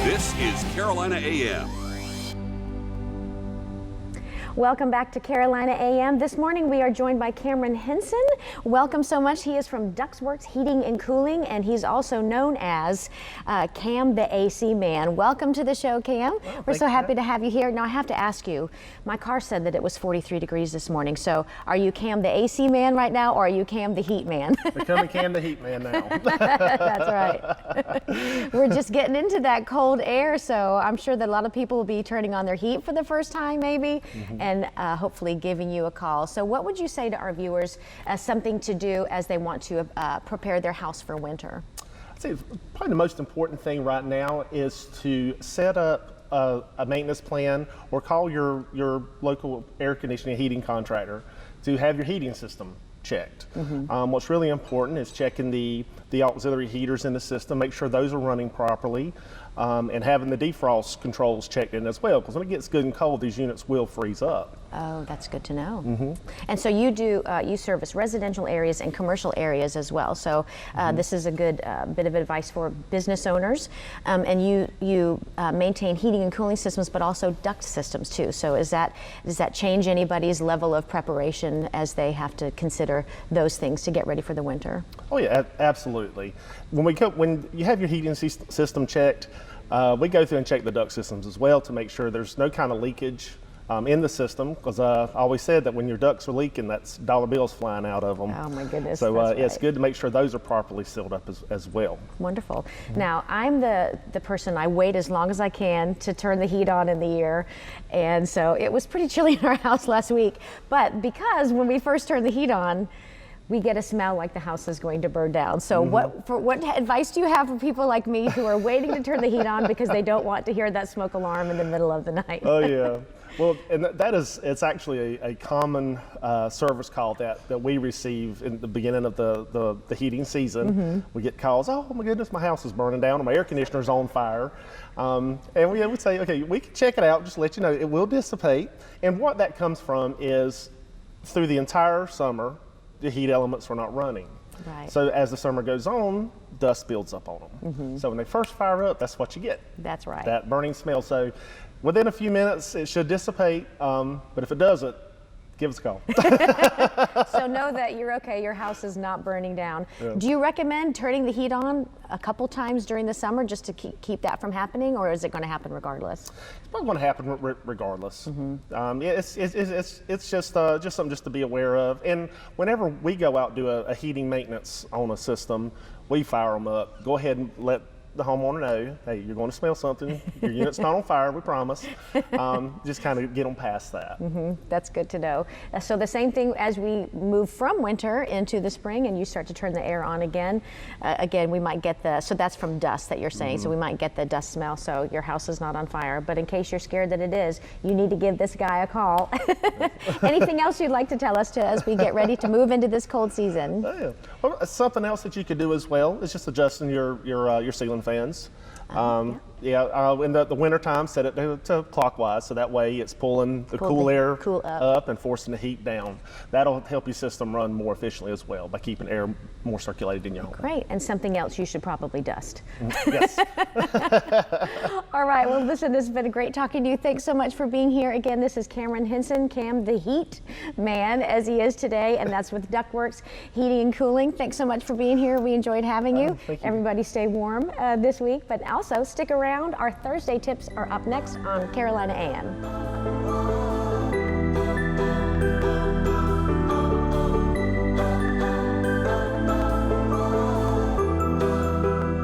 This is Carolina AM. Welcome back to Carolina AM. This morning we are joined by Cameron Henson. Welcome so much. He is from DuctWorks Heating and Cooling, and he's also known as Cam the AC Man. Welcome to the show, Cam. We're so happy to have you here. Now I have to ask you, my car said that it was 43 degrees this morning, so are you Cam the AC Man right now, or are you Cam the Heat Man? Becoming Cam the Heat Man now. That's right. We're just getting into that cold air, so I'm sure that a lot of people will be turning on their heat for the first time maybe. And hopefully giving you a call. So what would you say to our viewers as something to do as they want to prepare their house for winter? I'd say probably the most important thing right now is to set up a maintenance plan or call your local air conditioning heating contractor to have your heating system checked. What's really important is checking the auxiliary heaters in the system, make sure those are running properly, and having the defrost controls checked in as well, because when it gets good and cold, these units will freeze up. Oh, that's good to know. And so you do, you service residential areas and commercial areas as well. So this is a good bit of advice for business owners. And you maintain heating and cooling systems, but also duct systems too. So does that change anybody's level of preparation as they have to consider those things to get ready for the winter? Oh yeah, absolutely. When you have your heating system checked, we go through and check the duct systems as well to make sure there's no kind of leakage in the system, because I always said that when your ducts are leaking, that's dollar bills flying out of them. Oh my goodness. So right. it's good to make sure those are properly sealed up as well. Wonderful. Now I'm the person, I wait as long as I can to turn the heat on in the year, and so it was pretty chilly in our house last week, but because when we first turned the heat on, we get a smell like the house is going to burn down. So what advice do you have for people like me who are waiting to turn the heat on because they don't want to hear that smoke alarm in the middle of the night? Oh yeah. Well, and it's actually a common service call that we receive in the beginning of the heating season. We get calls, oh my goodness, my house is burning down, or my air conditioner's on fire. And we would say, okay, we can check it out, just let you know, it will dissipate. And what that comes from is through the entire summer, the heat elements are not running. Right. So as the summer goes on, dust builds up on them. So when they first fire up, that's what you get. That's right. That burning smell. So within a few minutes, it should dissipate. But if it doesn't, give us a call. So know that you're okay, your house is not burning down. Yeah. Do you recommend turning the heat on a couple times during the summer just to keep that from happening, or is it going to happen regardless? It's probably going to happen regardless. It's just something just to be aware of. And whenever we go out and do a heating maintenance on a system, we fire them up. Go ahead and let the homeowner know, hey, you're going to smell something. Your unit's not on fire, we promise. Just kind of get them past that. That's good to know. So the same thing as we move from winter into the spring and you start to turn the air on again, we might get so that's from dust that you're saying, so we might get the dust smell, so your house is not on fire. But in case you're scared that it is, you need to give this guy a call. Anything else you'd like to tell us as we get ready to move into this cold season? Oh, yeah. Well, something else that you could do as well is just adjusting your ceiling fans. In the winter time, set it to clockwise, so that way it's pulling the cool air up and forcing the heat down. That'll help your system run more efficiently as well by keeping air more circulated in your home. Great, and something else you should probably dust. Yes. All right, well listen, this has been great talking to you. Thanks so much for being here. Again, this is Cameron Henson, Cam the Heat Man as he is today, and that's with DuctWorks Heating and Cooling. Thanks so much for being here. We enjoyed having you. Thank you. Everybody stay warm this week, but also stick around. Our Thursday tips are up next on Carolina AM.